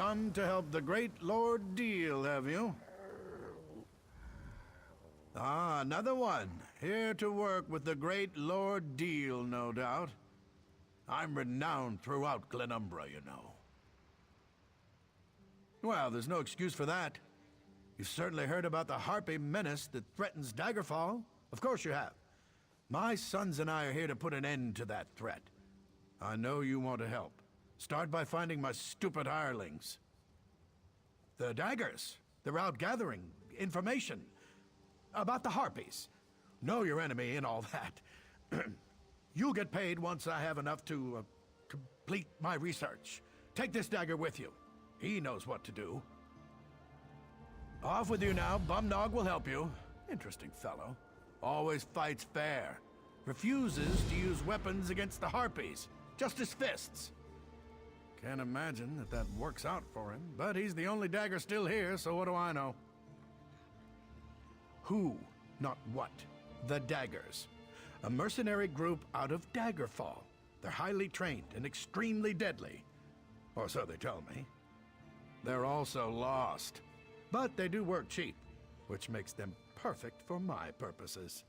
come to help the great Lord Deal, have you? Ah, another one. Here to work with the great Lord Deal, no doubt. I'm renowned throughout Glenumbra, you know. Well, there's no excuse for that. You've certainly heard about the harpy menace that threatens Daggerfall. Of course you have. My sons and I are here to put an end to that threat. I know you want to help. Start by finding my stupid hirelings. The Daggers. They're out gathering information about the harpies. Know your enemy and all that. You'll get paid once I have enough to complete my research. Take this dagger with you. He knows what to do. Off with you now. Bumnog will help you. Interesting fellow. Always fights fair. Refuses to use weapons against the harpies. Just his fists. Can't imagine that that works out for him, but he's the only dagger still here, so what do I know? Who, not what. The Daggers. A mercenary group out of Daggerfall. They're highly trained and extremely deadly. Or so they tell me. They're also lost. But they do work cheap, which makes them perfect for my purposes.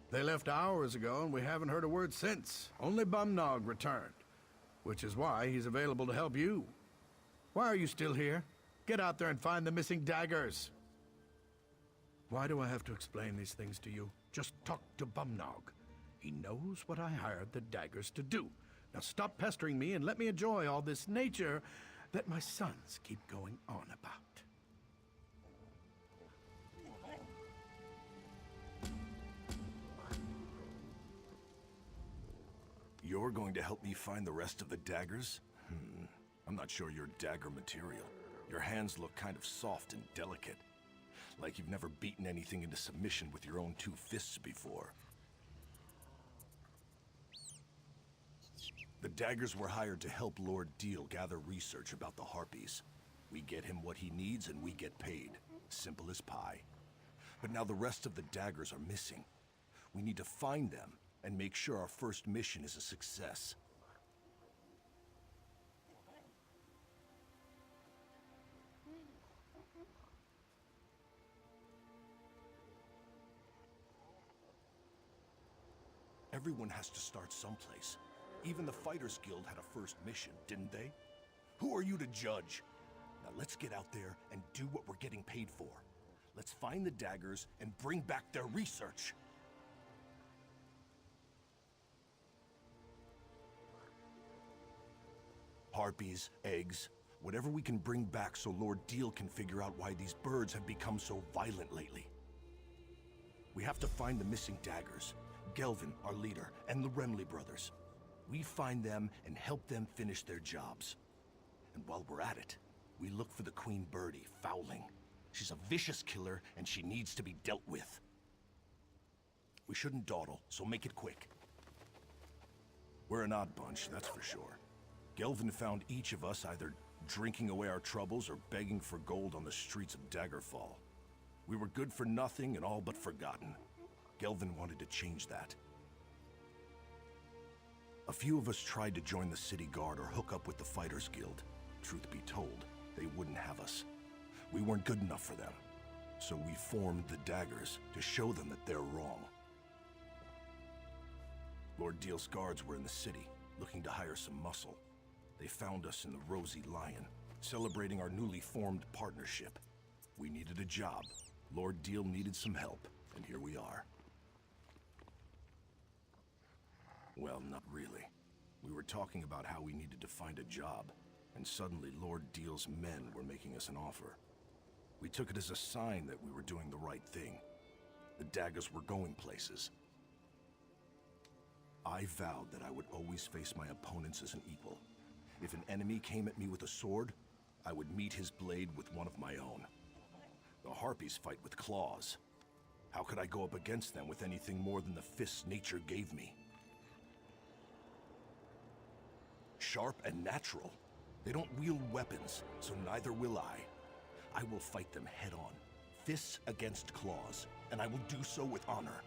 They left hours ago, and we haven't heard a word since. Only Bumnog returned, which is why he's available to help you. Why are you still here? Get out there and find the missing daggers. Why do I have to explain these things to you? Just talk to Bumnog. He knows what I hired the daggers to do. Now stop pestering me and let me enjoy all this nature that my sons keep going on about. You're going to help me find the rest of the daggers? I'm not sure you're dagger material. Your hands look kind of soft and delicate. Like you've never beaten anything into submission with your own two fists before. The daggers were hired to help Lord Deal gather research about the harpies. We get him what he needs and we get paid. Simple as pie. But now the rest of the daggers are missing. We need to find them and make sure our first mission is a success. Everyone has to start someplace. Even the Fighters Guild had a first mission, didn't they? Who are you to judge? Now let's get out there and do what we're getting paid for. Let's find the daggers and bring back their research. Harpies, eggs, whatever we can bring back so Lord Deal can figure out why these birds have become so violent lately. We have to find the missing daggers, Gelvin, our leader, and the Remley brothers. We find them and help them finish their jobs. And while we're at it, we look for the Queen Birdie, Fowling. She's a vicious killer and she needs to be dealt with. We shouldn't dawdle, so make it quick. We're an odd bunch, that's for sure. Gelvin found each of us either drinking away our troubles or begging for gold on the streets of Daggerfall. We were good for nothing and all but forgotten. Gelvin wanted to change that. A few of us tried to join the city guard or hook up with the Fighters Guild. Truth be told, they wouldn't have us. We weren't good enough for them. So we formed the Daggers to show them that they're wrong. Lord Deal's guards were in the city, looking to hire some muscle. They found us in the Rosy Lion, celebrating our newly formed partnership. We needed a job. Lord Deal needed some help, and here we are. Well, not really. We were talking about how we needed to find a job, and suddenly Lord Deal's men were making us an offer. We took it as a sign that we were doing the right thing. The daggers were going places. I vowed that I would always face my opponents as an equal. If an enemy came at me with a sword, I would meet his blade with one of my own. The harpies fight with claws. How could I go up against them with anything more than the fists nature gave me? Sharp and natural. They don't wield weapons, so neither will I. I will fight them head-on, fists against claws, and I will do so with honor.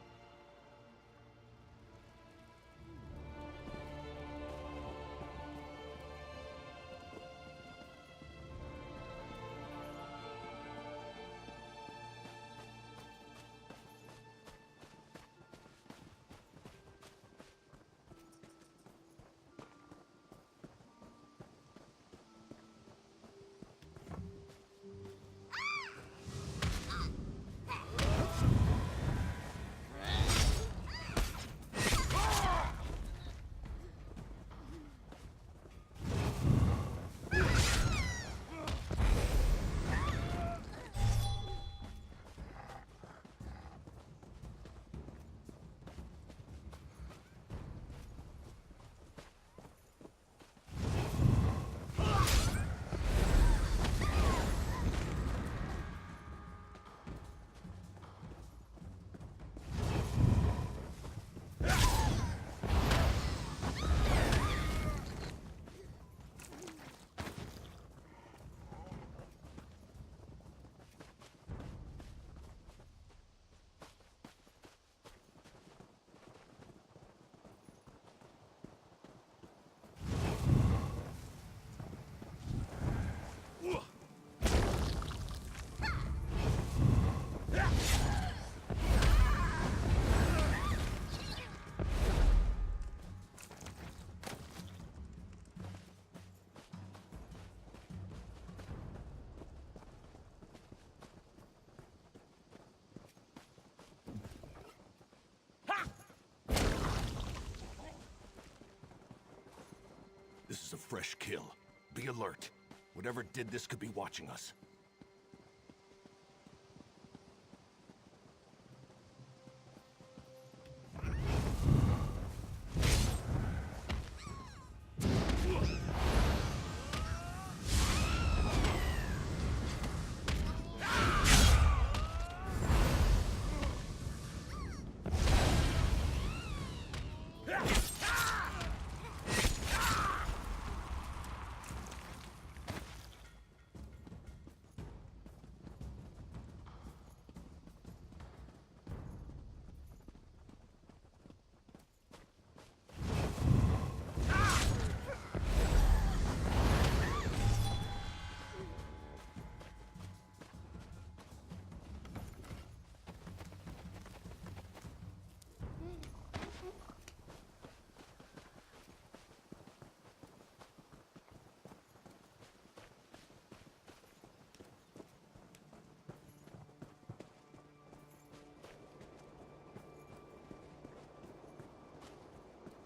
This is a fresh kill. Be alert. Whatever did this could be watching us.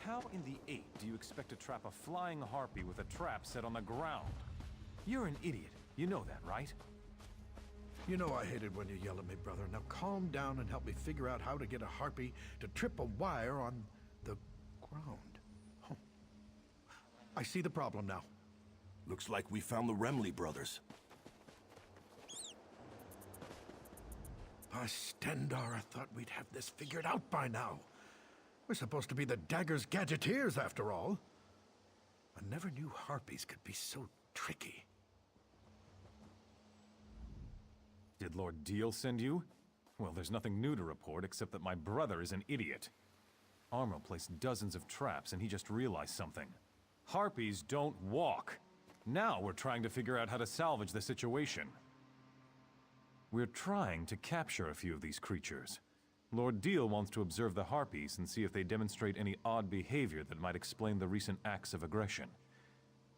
How in the 8 do you expect to trap a flying harpy with a trap set on the ground? You're an idiot. You know that, right? You know I hate it when you yell at me, brother. Now calm down and help me figure out how to get a harpy to trip a wire on the ground. Oh. I see the problem now. Looks like we found the Remley brothers. By Stendar, I thought we'd have this figured out by now. We're supposed to be the Daggers gadgeteers, after all. I never knew harpies could be so tricky. Did Lord Deal send you? Well, there's nothing new to report except that my brother is an idiot. Armo placed dozens of traps and he just realized something. Harpies don't walk. Now we're trying to figure out how to salvage the situation. We're trying to capture a few of these creatures. Lord Deal wants to observe the harpies and see if they demonstrate any odd behavior that might explain the recent acts of aggression.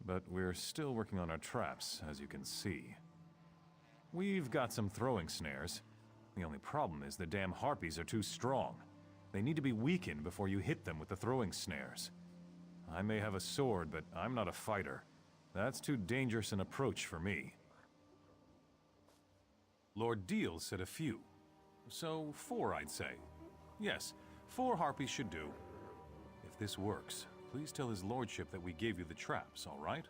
But we're still working on our traps, as you can see. We've got some throwing snares. The only problem is the damn harpies are too strong. They need to be weakened before you hit them with the throwing snares. I may have a sword, but I'm not a fighter. That's too dangerous an approach for me. Lord Deal said a few. So 4, I'd say. Yes, 4 harpies should do. If this works, please tell his lordship that we gave you the traps, all right?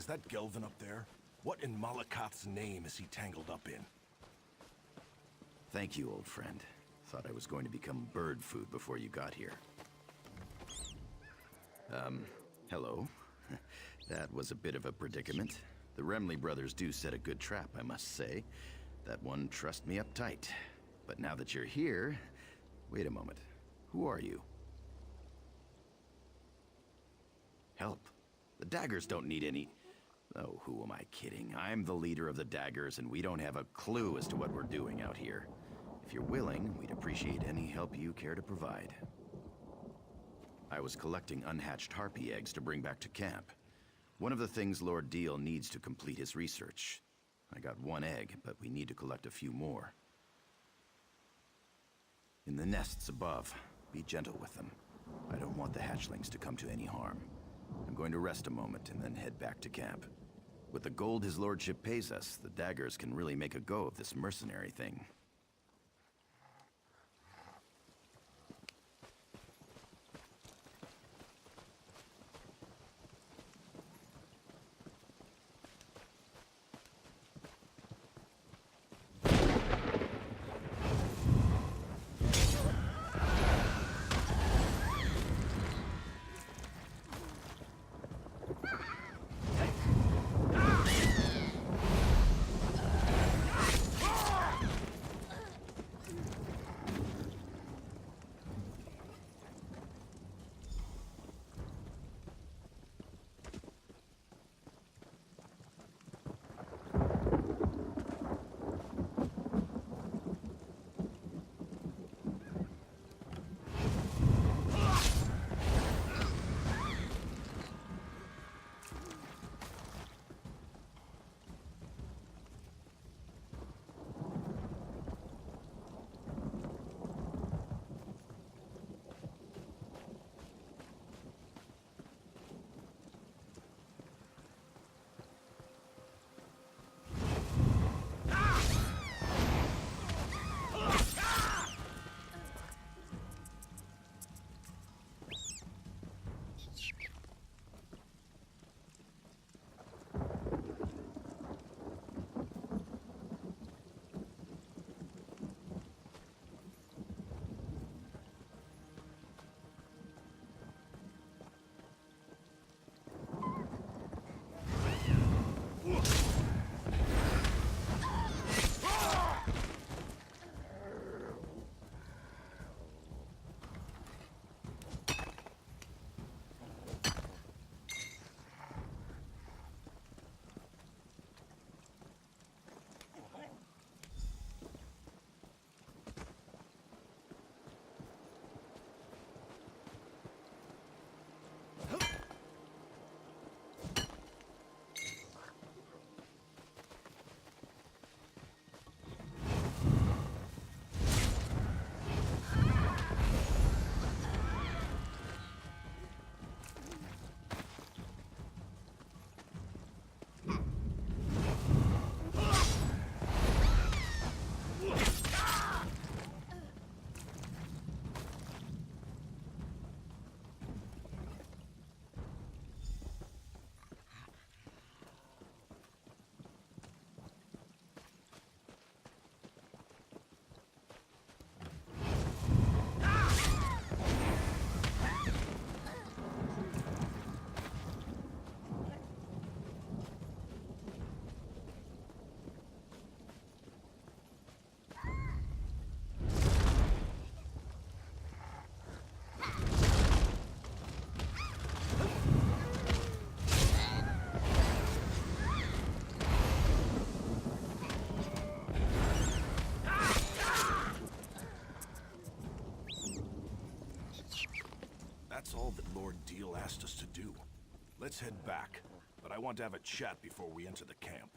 Is that Gelvin up there? What in Malakath's name is he tangled up in? Thank you, old friend. Thought I was going to become bird food before you got here. Hello. That was a bit of a predicament. The Remley brothers do set a good trap, I must say. That one trussed me up tight. But now that you're here... Wait a moment. Who are you? Help. The Daggers don't need any... Oh, who am I kidding? I'm the leader of the Daggers, and we don't have a clue as to what we're doing out here. If you're willing, we'd appreciate any help you care to provide. I was collecting unhatched harpy eggs to bring back to camp. One of the things Lord Deal needs to complete his research. I got one egg, but we need to collect a few more. In the nests above, be gentle with them. I don't want the hatchlings to come to any harm. I'm going to rest a moment and then head back to camp. With the gold his lordship pays us, the Daggers can really make a go of this mercenary thing. That's all that Lord Deal asked us to do. Let's head back, but I want to have a chat before we enter the camp.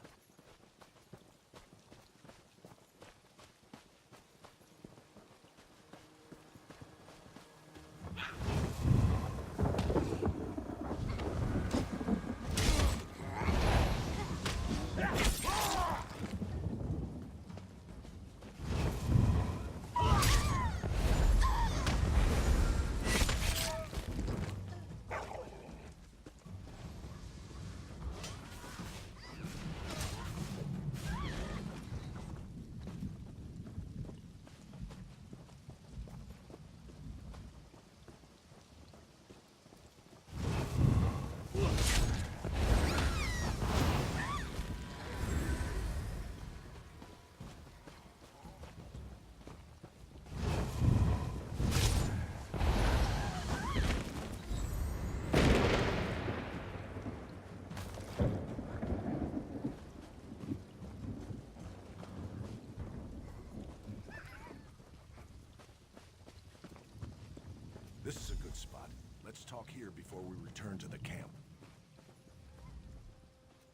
talk here before we return to the camp.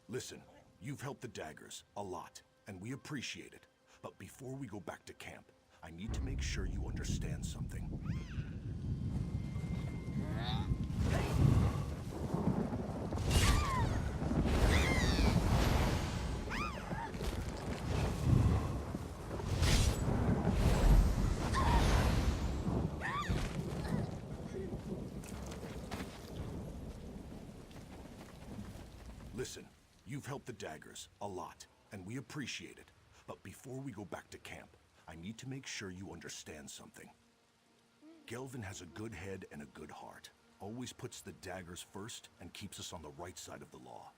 Listen, you've helped the Daggers a lot, and we appreciate it. But before we go back to camp, I need to make sure you understand something. Listen, you've helped the Daggers a lot, and we appreciate it. But before we go back to camp, I need to make sure you understand something. Gelvin has a good head and a good heart. Always puts the Daggers first and keeps us on the right side of the law.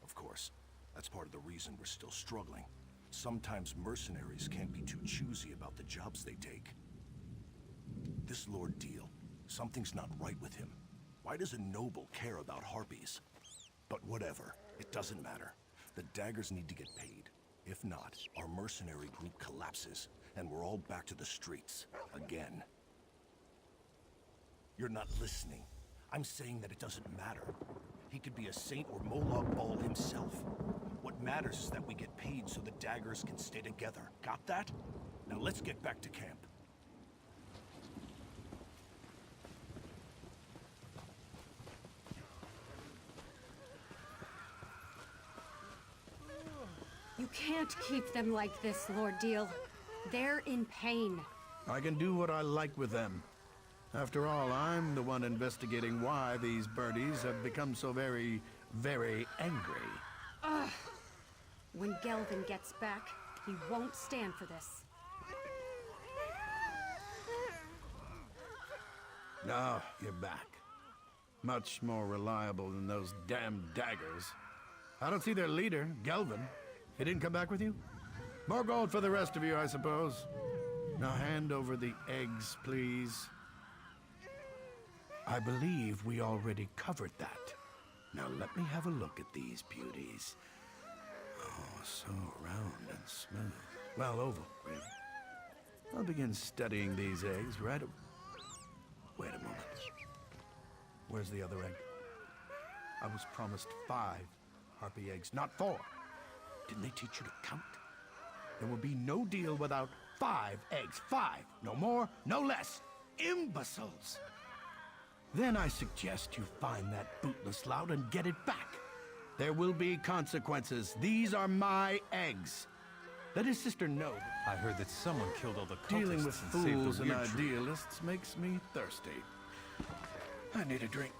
Of course, that's part of the reason we're still struggling. Sometimes mercenaries can't be too choosy about the jobs they take. This Lord Deal, something's not right with him. Why does a noble care about harpies? But whatever, it doesn't matter. The Daggers need to get paid. If not, our mercenary group collapses, and we're all back to the streets, again. You're not listening. I'm saying that it doesn't matter. He could be a saint or Moloch Ball himself. What matters is that we get paid so the Daggers can stay together. Got that? Now let's get back to camp. You can't keep them like this, Lord Deal. They're in pain. I can do what I like with them. After all, I'm the one investigating why these birdies have become so very, very angry. Ugh. When Gelvin gets back, he won't stand for this. Now you're back. Much more reliable than those damn Daggers. I don't see their leader, Gelvin. He didn't come back with you? More gold for the rest of you, I suppose. Now hand over the eggs, please. I believe we already covered that. Now let me have a look at these beauties. Oh, so round and smooth. Well, oval, really. I'll begin studying these eggs right Wait a moment. Where's the other egg? I was promised 5 harpy eggs, not 4. Didn't they teach you to count? There will be no deal without 5 eggs. 5. No more, no less. Imbeciles! Then I suggest you find that bootless lout and get it back. There will be consequences. These are my eggs. Let his sister know. I heard that someone killed all the cultists Dealing with and saved fools the and weird tree. idealists makes me thirsty. I need a drink.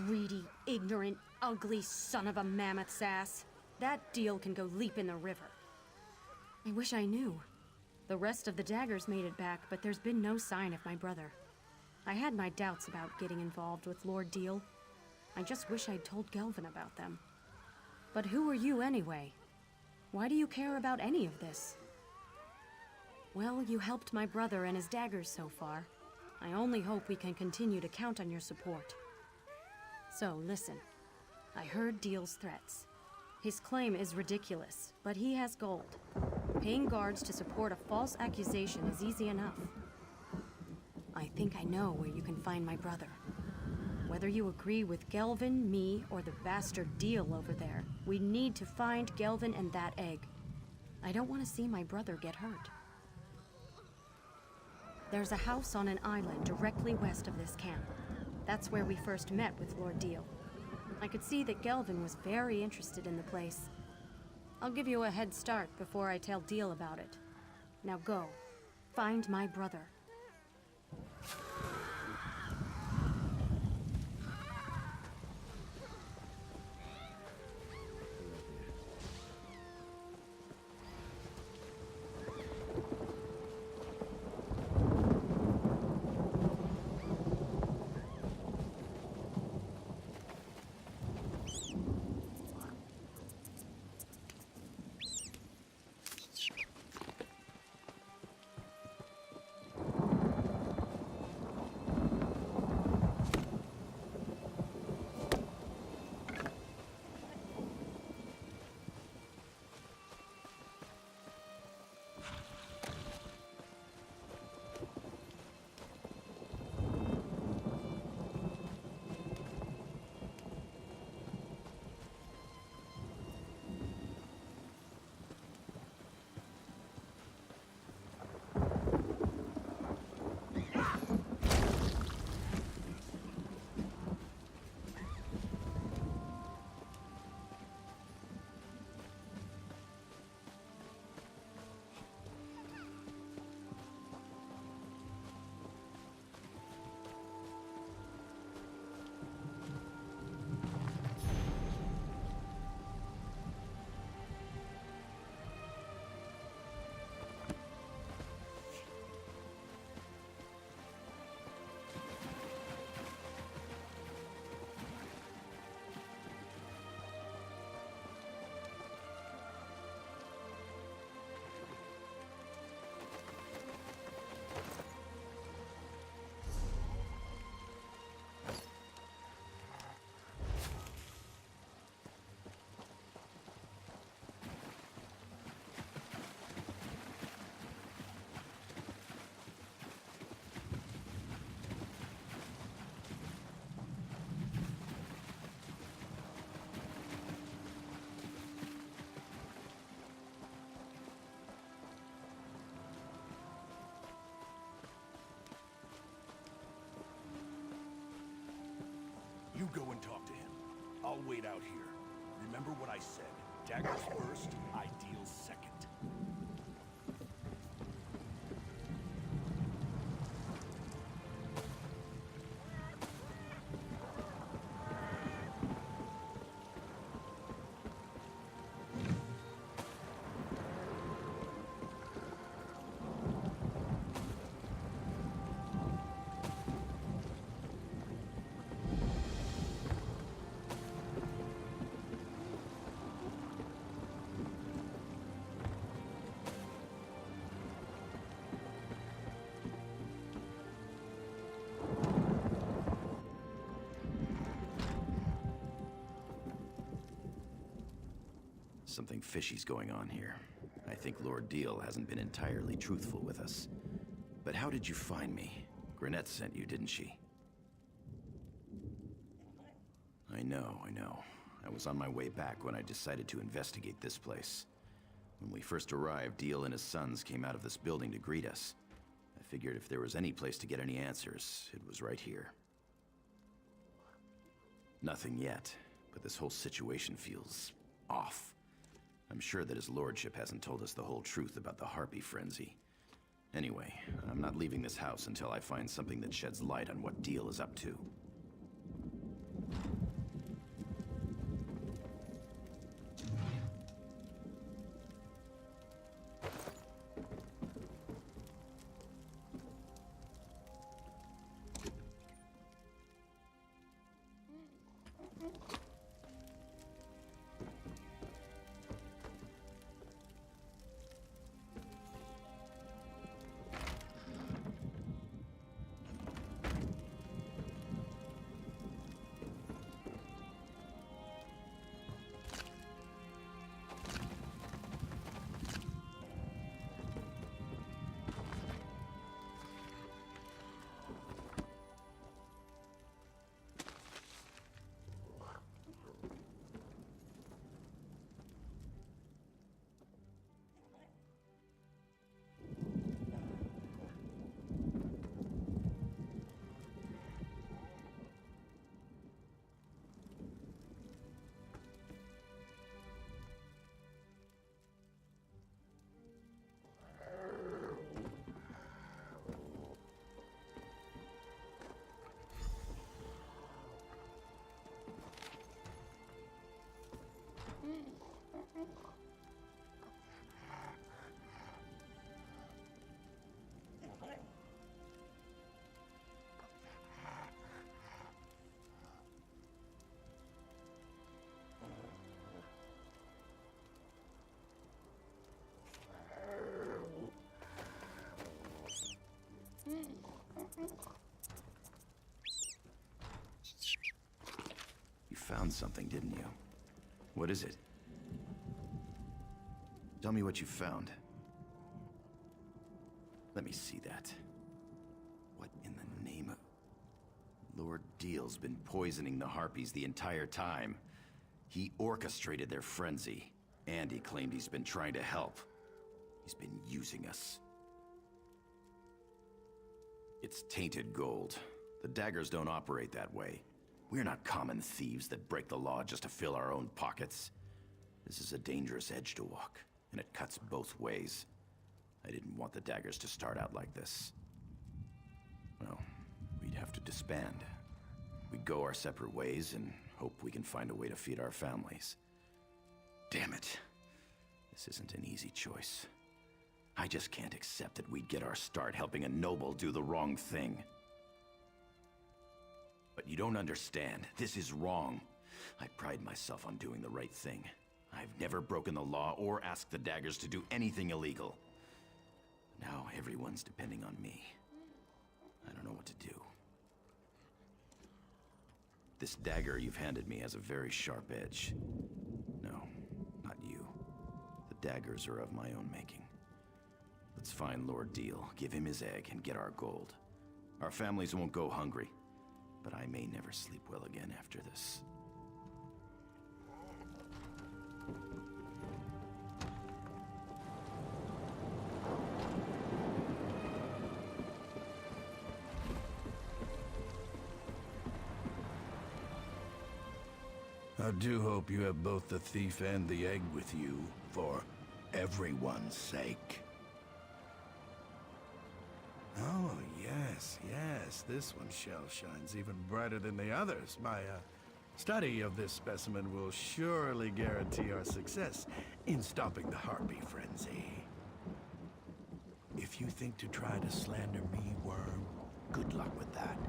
Greedy, ignorant, ugly son of a mammoth's ass. That Deal can go leap in the river. I wish I knew. The rest of the Daggers made it back, but there's been no sign of my brother. I had my doubts about getting involved with Lord Deal. I just wish I'd told Gelvin about them. But who are you anyway? Why do you care about any of this? Well, you helped my brother and his Daggers so far. I only hope we can continue to count on your support. So, listen. I heard Deal's threats. His claim is ridiculous, but he has gold. Paying guards to support a false accusation is easy enough. I think I know where you can find my brother. Whether you agree with Gelvin, me, or the bastard Deal over there, we need to find Gelvin and that egg. I don't want to see my brother get hurt. There's a house on an island directly west of this camp. That's where we first met with Lord Deal. I could see that Gelvin was very interested in the place. I'll give you a head start before I tell Deal about it. Now go. Find my brother. You go and talk to him. I'll wait out here. Remember what I said. Daggers first, ideals second. Something fishy's going on here. I think Lord Deal hasn't been entirely truthful with us. But how did you find me? Grenette sent you, didn't she? I know. I was on my way back when I decided to investigate this place. When we first arrived, Deal and his sons came out of this building to greet us. I figured if there was any place to get any answers, it was right here. Nothing yet, but this whole situation feels off. I'm sure that his lordship hasn't told us the whole truth about the harpy frenzy. Anyway, I'm not leaving this house until I find something that sheds light on what Deal is up to. You found something, didn't you? What is it? Tell me what you found. Let me see that. What in the name of... Lord Deal's been poisoning the harpies the entire time. He orchestrated their frenzy, and he claimed he's been trying to help. He's been using us. It's tainted gold. The Daggers don't operate that way. We're not common thieves that break the law just to fill our own pockets. This is a dangerous edge to walk, and it cuts both ways. I didn't want the Daggers to start out like this. Well, we'd have to disband. We'd go our separate ways and hope we can find a way to feed our families. Damn it. This isn't an easy choice. I just can't accept that we'd get our start helping a noble do the wrong thing. But you don't understand. This is wrong. I pride myself on doing the right thing. I've never broken the law or asked the Daggers to do anything illegal. Now everyone's depending on me. I don't know what to do. This dagger you've handed me has a very sharp edge. No, not you. The daggers are of my own making. Let's find Lord Deal, give him his egg, and get our gold. Our families won't go hungry, but I may never sleep well again after this. I do hope you have both the thief and the egg with you, for everyone's sake. Oh, yes, yes, this one's shell shines even brighter than the others. My, study of this specimen will surely guarantee our success in stopping the harpy frenzy. If you think to try to slander me, Worm, good luck with that.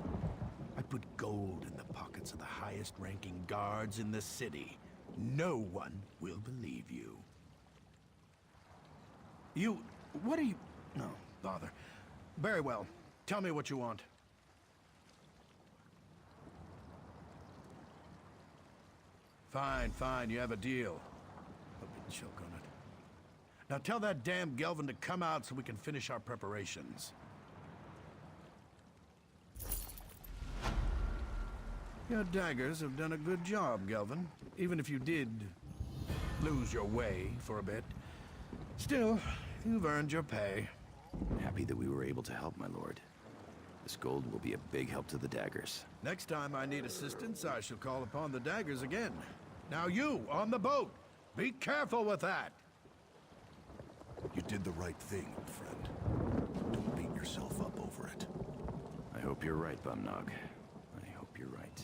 I put gold in the pockets of the highest-ranking guards in the city. No one will believe you. What are you... No, bother. Very well. Tell me what you want. Fine, fine, you have a deal. Hope you choke on it. Now tell that damn Gelvin to come out so we can finish our preparations. Your daggers have done a good job, Gelvin. Even if you did lose your way for a bit. Still, you've earned your pay. Happy that we were able to help, my lord. This gold will be a big help to the Daggers. Next time I need assistance, I shall call upon the Daggers again. Now you, on the boat, be careful with that! You did the right thing, old friend. Don't beat yourself up over it. I hope you're right, Bumnog. I hope you're right.